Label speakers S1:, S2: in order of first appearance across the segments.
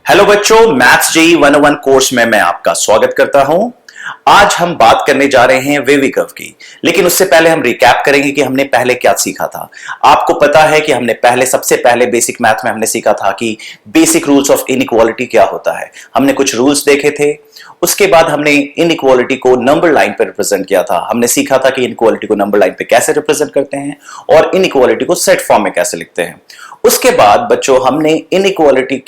S1: Hello बच्चों, maths JEE 101 course में मैं आपका स्वागत करता हूं। आज हम बात करने जा रहे हैं वेवी कर्व की, लेकिन उससे पहले हम रिकैप करेंगे कि हमने पहले क्या सीखा था। आपको पता है कि हमने सबसे पहले बेसिक मैथ में हमने सीखा था कि बेसिक रूल्स ऑफ इनइक्वालिटी क्या होता है। हमने कुछ रूल्स देखे थे, उसके बाद हमने इनइक्वालिटी को नंबर लाइन पर रिप्रेजेंट किया था। हमने सीखा था कि इनइक्वालिटी को नंबर लाइन पे कैसे रिप्रेजेंट करते हैं और इनइक्वालिटी को सेट फॉर्म में कैसे लिखते हैं। उसके बाद बच्चों हमने इनइक्वालिटी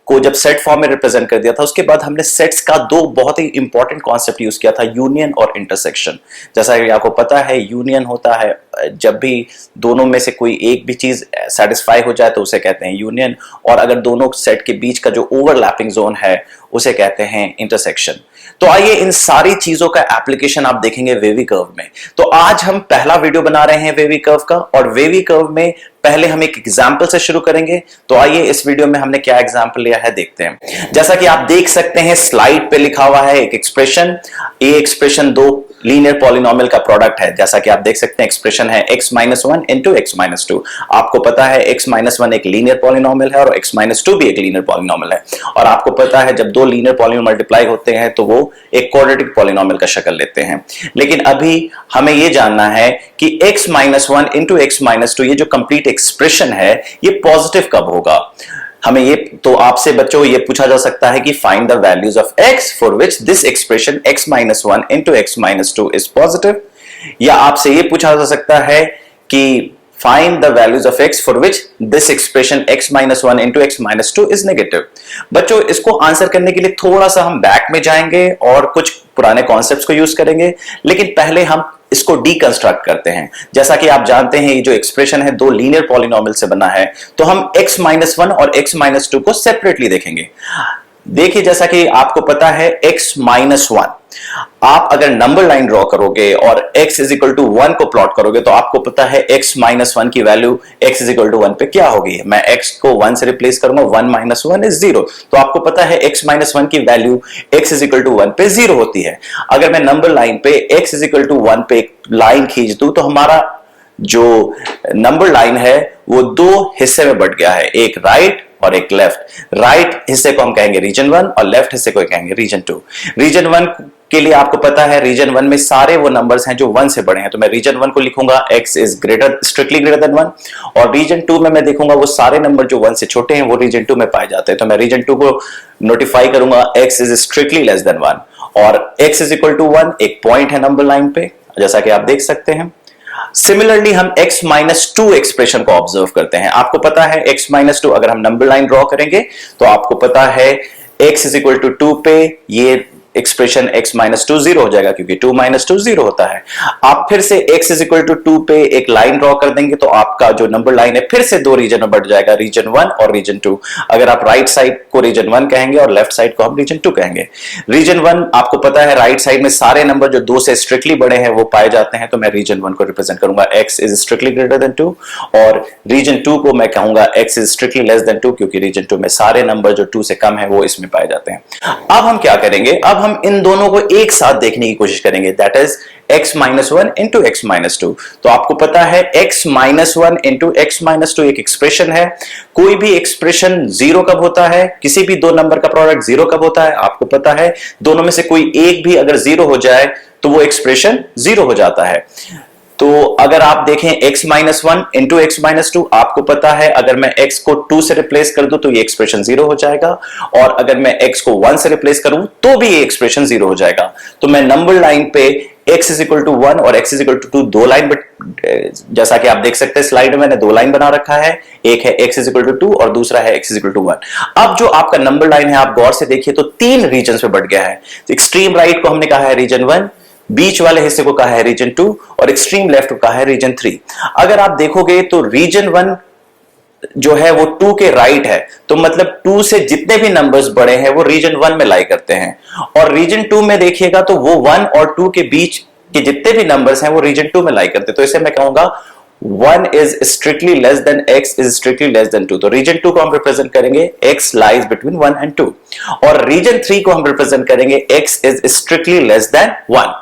S1: को जब सेट फॉर्म में रिप्रेजेंट कर दिया था, उसके बाद हमने सेट्स का दो बहुत ही इंपॉर्टेंट कॉन्सेप्ट यूज किया था, यूनियन और इंटरसेक्शन। जैसा कि आपको पता है, यूनियन होता है जब भी दोनों में से कोई एक भी चीज सेटिस्फाई हो जाए तो उसे कहते हैं यूनियन, और अगर दोनों सेट के बीच का जो ओवरलैपिंग जोन है उसे कहते हैं इंटरसेक्शन। तो आइए इन सारी चीजों का एप्लीकेशन आप देखेंगे वेवी कर्व में। तो आज हम पहला वीडियो बना रहे हैं वेवी कर्व का, और वेवी कर्व में पहले हम एक एग्जाम्पल से शुरू करेंगे। तो आइए इस वीडियो में हमने क्या एग्जाम्पल लिया है देखते हैं। जैसा कि आप देख सकते हैं स्लाइड पे लिखा हुआ है एक एक्सप्रेशन। ये एक्सप्रेशन दो लीनियर पॉलिनोमियल का प्रोडक्ट है। जैसा कि आप देख सकते हैं एक्सप्रेशन है x-1 इंटू x-2। आपको पता है x-1 एक लीनियर पॉलिनोमियल है और x-2 भी एक लीनियर पॉलिनोमियल है, और आपको पता है जब दो लीनियर पॉलिनोमियल मल्टीप्लाई होते हैं तो वो एक क्वाड्रेटिक पॉलिनोमियल का शक्ल लेते हैं। लेकिन अभी हमें यह जानना है कि x-1 इंटू x-2 ये जो कंप्लीट एक्सप्रेशन है ये पॉजिटिव कब होगा। हमें ये तो आपसे बच्चों ये पूछा जा सकता है कि find the values of x for which this expression x-1 into x-2 is positive, या आपसे ये पूछा जा सकता है कि find the values of x for which this expression x-1 into x-2 is negative. बच्चों इसको आंसर करने के लिए थोड़ा सा हम बैक में जाएंगे और कुछ पुराने कॉन्सेप्ट्स को यूज करेंगे, लेकिन पहले हम इसको डीकंस्ट्रक्ट करते हैं। जैसा कि आप जानते हैं ये जो एक्सप्रेशन है दो लीनियर पॉलिनोमियल से बना है, तो हम x-1 और x-2 को सेपरेटली देखेंगे। देखिए जैसा कि आपको पता है x-1, आप अगर नंबर लाइन ड्रॉ करोगे और x इज इक्वल टू 1 को प्लॉट करोगे तो आपको पता है x-1 की value x is equal to 1 पे क्या होगी। मैं x को 1 से रिप्लेस करूंगा, 1 - 1 इज 0, तो आपको पता है x-1 की value x is equal to 1 पे 0 होती है। अगर मैं नंबर लाइन पे x इज इक्वल टू 1 पे एक लाइन खींच दूं तो हमारा जो नंबर लाइन है वो दो हिस्से में बट गया है, एक राइट और एक लेफ्ट। राइट हिस्से को हम कहेंगे रीजन 1 और लेफ्ट हिस्से को कहेंगे रीजन 2। रीजन 1 के लिए आपको पता है रीजन 1 में सारे वो नंबर्स हैं जो 1 से बड़े हैं, तो मैं रीजन 1 को लिखूंगा x is strictly greater than 1, और रीजन 2 में मैं देखूंगा वो सारे नंबर जो 1 से छोटे हैं वो रीजन 2 में पाए जाते हैं, तो मैं रीजन 2 को नोटिफाई करूंगा x is strictly less than 1, और x इज इक्वल टू 1 एक पॉइंट है नंबर लाइन पे, जैसा कि आप देख सकते हैं। सिमिलरली हम x-2 एक्सप्रेशन को ऑब्जर्व करते हैं। आपको पता है x-2 अगर हम नंबर लाइन ड्रॉ करेंगे तो आपको पता है x इज इक्वल टू 2 पे ये एक्सप्रेशन x-2 0 हो जाएगा, क्योंकि 2 - 2 0 होता है। आप फिर से x इज इक्वल टू 2 पे एक लाइन ड्रॉ कर देंगे तो आपका जो नंबर लाइन है फिर से दो रीजन में बढ़ जाएगा, रीजन 1 और रीजन 2। अगर आप राइट साइड को रीजन 1 कहेंगे और लेफ्ट साइड को हम रीजन 2 कहेंगे। रीजन 1 आपको पता है राइट साइड में सारे नंबर जो 2 से स्ट्रिक्टली बड़े हैं वो पाए जाते हैं, तो मैं रीजन 1 को रिप्रेजेंट करूंगा x is strictly greater than 2, और रीजन 2 को मैं कहूंगा x is strictly less than 2, क्योंकि रीजन 2 में सारे नंबर जो 2 से कम है वो इसमें पाए जाते हैं। अब हम क्या करेंगे, अब हम इन दोनों को एक साथ देखने की कोशिश करेंगे, that is x-1 into x-2। तो आपको पता है x-1 इंटू x-2 एक एक्सप्रेशन है। कोई भी एक्सप्रेशन जीरो कब होता है, किसी भी दो नंबर का प्रोडक्ट जीरो कब होता है, आपको पता है दोनों में से कोई एक भी अगर जीरो हो जाए तो वो एक्सप्रेशन जीरो हो जाता है। तो अगर आप देखें x-1 इंटू x-2, आपको पता है अगर मैं x को 2 से रिप्लेस कर दूं तो ये एक्सप्रेशन 0 हो जाएगा, और अगर मैं x को 1 से रिप्लेस करूं तो भी ये एक्सप्रेशन 0 हो जाएगा। तो मैं नंबर लाइन पे x इज इक्वल टू 1 और x इज इक्वल टू 2 दो लाइन, जैसा कि आप देख सकते हैं स्लाइड में मैंने दो लाइन बना रखा है, एक है x इज इक्वल टू 2 और दूसरा है x इज इक्वल टू 1। अब जो आपका नंबर लाइन है आप गौर से देखिए तो तीन रीजन पे बढ़ गया है। एक्सट्रीम राइट को हमने कहा है रीजन 1, बीच वाले हिस्से को कहा है रीजन 2, और एक्सट्रीम लेफ्ट को कहा है रीजन 3। अगर आप देखोगे तो रीजन 1 जो है वो 2 के राइट है, तो मतलब 2 से जितने भी नंबर्स बड़े हैं वो रीजन 1 में लाई करते हैं, और रीजन 2 में देखिएगा तो वो 1 और 2 के बीच के जितने भी नंबर्स हैं वो रीजन 2 में लाई करते हैं। तो इसे मैं कहूंगा 1 is strictly less than x is strictly less than 2। तो रीजन 2 को हम रिप्रेजेंट करेंगे x lies between 1 and 2, और रीजन 3 को हम रिप्रेजेंट करेंगे x is strictly less than 1।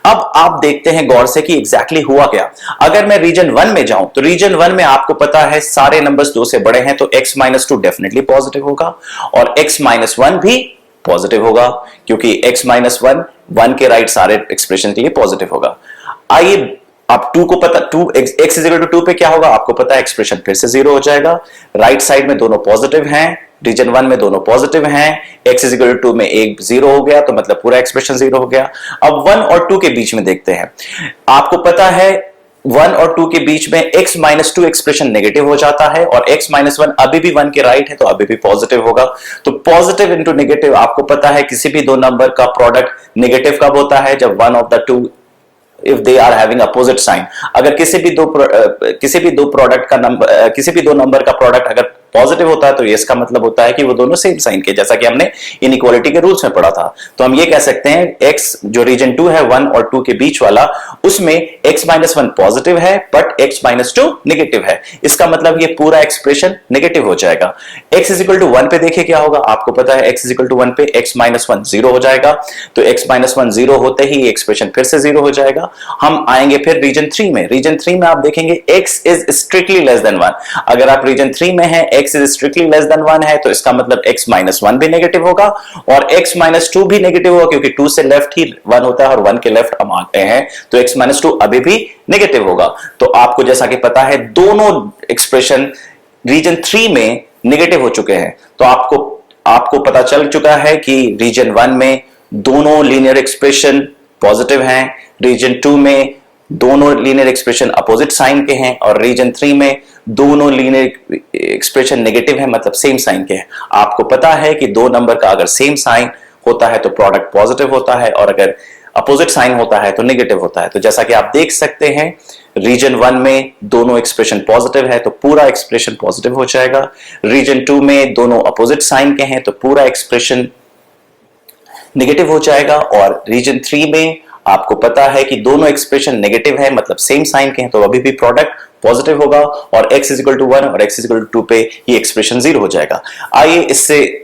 S1: अब आप देखते हैं गौर से कि एग्जैक्टली हुआ क्या। अगर मैं रीजन 1 में जाऊं तो रीजन 1 में आपको पता है सारे नंबर्स 2 से बड़े हैं, तो x माइनस 2 डेफिनेटली पॉजिटिव होगा और x माइनस 1 भी पॉजिटिव होगा, क्योंकि x माइनस 1 1 के राइट सारे एक्सप्रेशन के लिए पॉजिटिव होगा। आइए आप 2 को पता, 2 x इज इक्वल टू 2 पे क्या होगा आपको पता है, एक्सप्रेशन फिर से 0 हो जाएगा। राइट साइड में दोनों पॉजिटिव हैं, रीजन 1 में दोनों पॉजिटिव हैं, x इज इक्वल टू 2 में एक 0 हो गया, तो मतलब पूरा एक्सप्रेशन 0 हो गया। अब 1 और 2 के बीच में देखते हैं, आपको पता है 1 और 2 के बीच में x माइनस 2 एक्सप्रेशन नेगेटिव हो जाता है और x माइनस 1 अभी भी 1 के राइट है, तो अभी भी पॉजिटिव होगा। तो पॉजिटिव इंटू नेगेटिव, आपको पता है किसी भी दो नंबर का प्रोडक्ट नेगेटिव कब होता है, जब one of the two if they are having opposite sign। अगर किसी भी दो प्रोडक्ट का नंबर, किसी भी दो नंबर का प्रोडक्ट अगर पॉजिटिव होता है तो ये इसका मतलब होता है कि वो दोनों सेम साइन के, जैसा कि हमने इनइक्वालिटी के रूल्स में पढ़ा था। तो हम ये कह सकते हैं x जो रीजन 2 है 1 और 2 के बीच वाला, उसमें x माइनस 1 पॉजिटिव है बट x माइनस 2 नेगेटिव है। इसका मतलब ये पूरा एक्सप्रेशन नेगेटिव हो जाएगा। x इज इक्वल टू 1 पे देखिए क्या होगा, आपको पता है x इज इक्वल टू 1 पे x माइनस 1 0 हो जाएगा, तो x माइनस 1 0 होते ही एक्सप्रेशन फिर से 0 हो जाएगा। हम आएंगे फिर रीजन 3 में। रीजन 3 में आप देखेंगे x is strictly less than 1। अगर आप रीजन 3 में है x is strictly less than 1 है, तो इसका मतलब x माइनस 1 भी नेगेटिव होगा और x माइनस 2 भी नेगेटिव होगा, क्योंकि 2 से लेफ्ट ही 1 होता है और 1 के लेफ्ट हम आते हैं, तो x माइनस 2 अभी भी नेगेटिव होगा। तो आपको जैसा कि पता है दोनों एक्सप्रेशन रीजन 3 में नेगेटिव हो चुके हैं। तो आपको पता चल चुका है कि रीजन 1 में दोनों लीनियर एक्सप्रेशन पॉजिटिव हैं, रीजन 2 में दोनों लीनियर एक्सप्रेशन अपोजिट साइन के हैं और रीजन 3 में दोनों लीनियर एक्सप्रेशन नेगेटिव है, मतलब सेम साइन के हैं। आपको पता है कि दो नंबर का अगर सेम साइन होता है तो प्रोडक्ट पॉजिटिव होता है और अगर अपोजिट साइन होता है तो नेगेटिव होता है। तो जैसा कि आप देख सकते हैं रीजन 1 में दोनों एक्सप्रेशन पॉजिटिव है तो पूरा एक्सप्रेशन पॉजिटिव हो जाएगा। रीजन 2 में दोनों अपोजिट साइन के हैं तो पूरा एक्सप्रेशन नेगेटिव हो जाएगा और रीजन 3 में आपको पता है कि दोनों एक्सप्रेशन नेगेटिव है, मतलब सेम साइन के हैं, तो अभी भी प्रोडक्ट पॉजिटिव होगा और x इज इक्वल टू 1 और x इज इक्वल टू 2 पे ये एक्सप्रेशन 0 हो जाएगा। आइए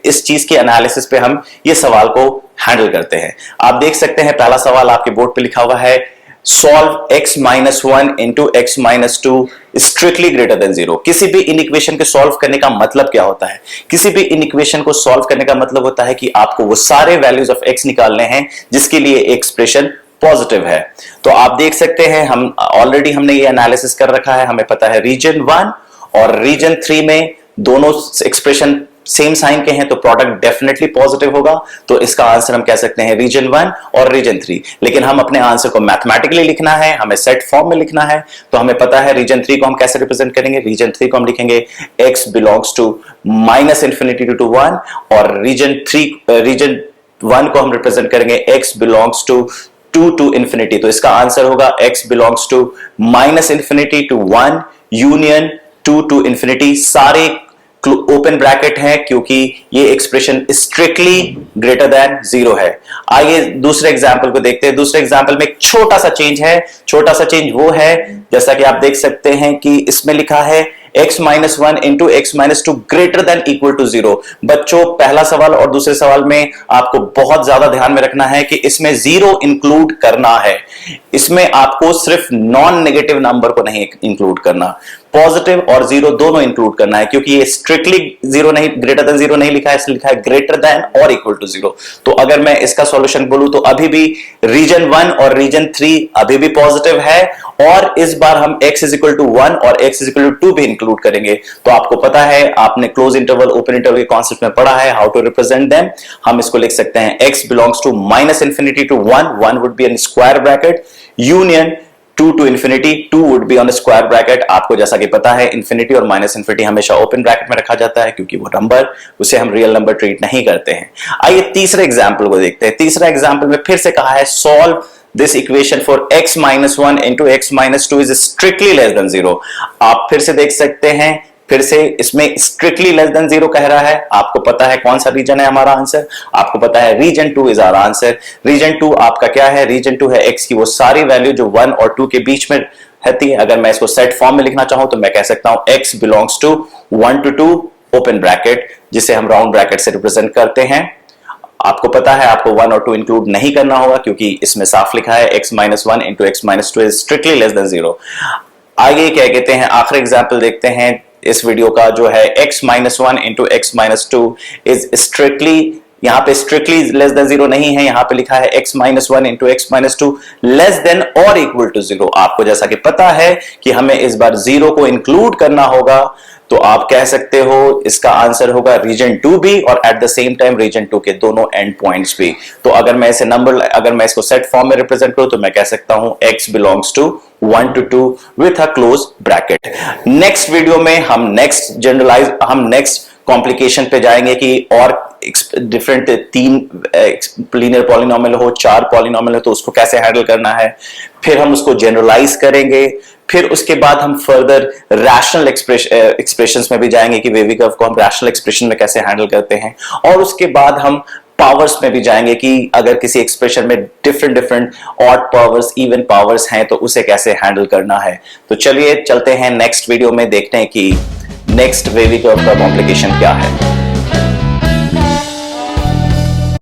S1: इस चीज के एनालिसिस पे हम ये सवाल को हैंडल करते हैं। आप देख सकते हैं पहला सवाल आपके बोर्ड पे लिखा हुआ है, solve x minus 1 into x minus 2 strictly greater than 0। किसी भी इनइक्वेशन को सॉल्व करने का मतलब क्या होता है? किसी भी इनइक्वेशन को सॉल्व करने का मतलब होता है कि आपको वो सारे वैल्यूज ऑफ x निकालने हैं जिसके लिए एक्सप्रेशन पॉजिटिव है। तो आप देख सकते हैं हम ऑलरेडी हमने ये एनालिसिस कर रखा है, हमें पता है रीजन 1 और रीजन 3 में दोनों एक्सप्रेशन सेम साइन के हैं तो प्रोडक्ट डेफिनेटली पॉजिटिव होगा। तो इसका आंसर हम कह सकते हैं रीजन 1 और रीजन 3। लेकिन हम अपने आंसर को मैथमेटिकली लिखना है, हमें सेट फॉर्म में लिखना है, तो हमें पता है रीजन 3 को हम कैसे रिप्रेजेंट करेंगे। रीजन 3 को हम लिखेंगे x belongs to minus infinity to 1 और रीजन 1 को हम रिप्रेजेंट करेंगे x belongs to 2 to infinity. तो इसका आंसर होगा x belongs to minus infinity to 1 union 2 to infinity. सारे ओपन ब्रैकेट है क्योंकि ये एक्सप्रेशन स्ट्रिक्टली ग्रेटर देन 0 है। आइए दूसरे एग्जांपल को देखते हैं। दूसरे एग्जांपल में एक छोटा सा चेंज है। छोटा सा चेंज वो है, जैसा कि आप देख सकते हैं कि इसमें लिखा है x minus 1 into x minus 2 greater than equal to 0। बच्चों पहला सवाल और दूसरे सवाल में आपको बहुत ज्यादा ध्यान में रखना है कि इसमें 0 इंक्लूड करना है। इसमें आपको सिर्फ नॉन नेगेटिव नंबर को नहीं इंक्लूड करना, पॉजिटिव और 0 दोनों इंक्लूड करना है, क्योंकि ये स्ट्रिक्टली 0 नहीं, ग्रेटर देन 0 नहीं लिखा है, इसलिए लिखा है ग्रेटर देन और इक्वल टू 0। तो अगर मैं इसका सॉल्यूशन बोलूं तो अभी भी रीजन 1 और रीजन 3 अभी भी पॉजिटिव है और इस बार हम x इज इक्वल टू 1 और x इज इक्वल टू 2 भी इंक्लूड करेंगे। तो आपको पता है, आपने क्लोज इंटरवल ओपन इंटरवल के कॉन्सेप्ट में पढ़ा है हाउ टू रिप्रेजेंट देम। हम इसको लिख सकते हैं x belongs to minus infinity to 1 would be in square bracket union 2 to infinity 2 would be on square bracket. आपको जैसा कि पता है इंफिनिटी और माइनस इंफिनिटी हमेशा ओपन ब्रैकेट में रखा जाता है क्योंकि वो नंबर, उसे हम रियल नंबर ट्रीट नहीं करते हैं। आइए तीसरे एग्जांपल को देखते हैं। तीसरा एग्जांपल में फिर से कहा है solve this equation for x minus 1 into x minus 2 is strictly less than 0। आप फिर से देख सकते हैं, फिर से इसमें स्ट्रिक्टली लेस देन 0 कह रहा है। आपको पता है कौन सा रीजन है हमारा आंसर, आपको पता है region 2 is our answer. Region 2 आपका क्या है? रीजन 2 है x की वो सारी वैल्यू जो 1 और 2 के बीच में रहती है। अगर मैं इसको सेट फॉर्म में लिखना चाहूं तो मैं कह सकता हूं x belongs to 1 to 2 open bracket, जिसे हम राउंड ब्रैकेट से रिप्रेजेंट करते हैं। आपको पता है आपको 1 और 2 इंक्लूड नहीं करना होगा क्योंकि इसमें साफ लिखा है x minus 1 into x minus 2 is strictly less than 0। आगे क्या कहते हैं, आखिरी एग्जाम्पल देखते हैं इस वीडियो का, जो है x minus 1 into x minus 2 is strictly, यहां पे स्ट्रिक्टली लेस देन 0 नहीं है, यहां पे लिखा है x minus 1 into x minus 2 less than और इक्वल टू 0। आपको जैसा कि पता है कि हमें इस बार 0 को इंक्लूड करना होगा, तो आप कह सकते हो इसका आंसर होगा रीजन 2 भी और at the same time region 2 के दोनों एंड पॉइंट्स भी। तो अगर मैं इसे नंबर, अगर मैं इसको सेट फॉर्म में रिप्रेजेंट करूं तो मैं कह सकता हूं x belongs to 1 to 2 with a close bracket. Next video में हम नेक्स्ट कॉम्प्लिकेशन पे जाएंगे कि और डिफरेंट 3 लीनियर पॉलिनोमियल हो, 4 पॉलिनोमियल हो तो उसको कैसे हैंडल करना है, फिर हम उसको जनरलाइज करेंगे, फिर उसके बाद हम फर्दर रैशनल एक्सप्रेशंस में भी जाएंगे कि वेवी कर्व को हम रैशनल एक्सप्रेशन में कैसे हैंडल करते हैं, और उसके बाद हम पावर्स में भी जाएंगे कि अगर किसी एक्सप्रेशन में different odd powers, even powers हैं तो उसे कैसे हैंडल करना है। तो चलिए चलते हैं नेक्स्ट वीडियो में, देखते हैं कि नेक्स्ट वेवी कर्व का कॉम्प्लिकेशन क्या है।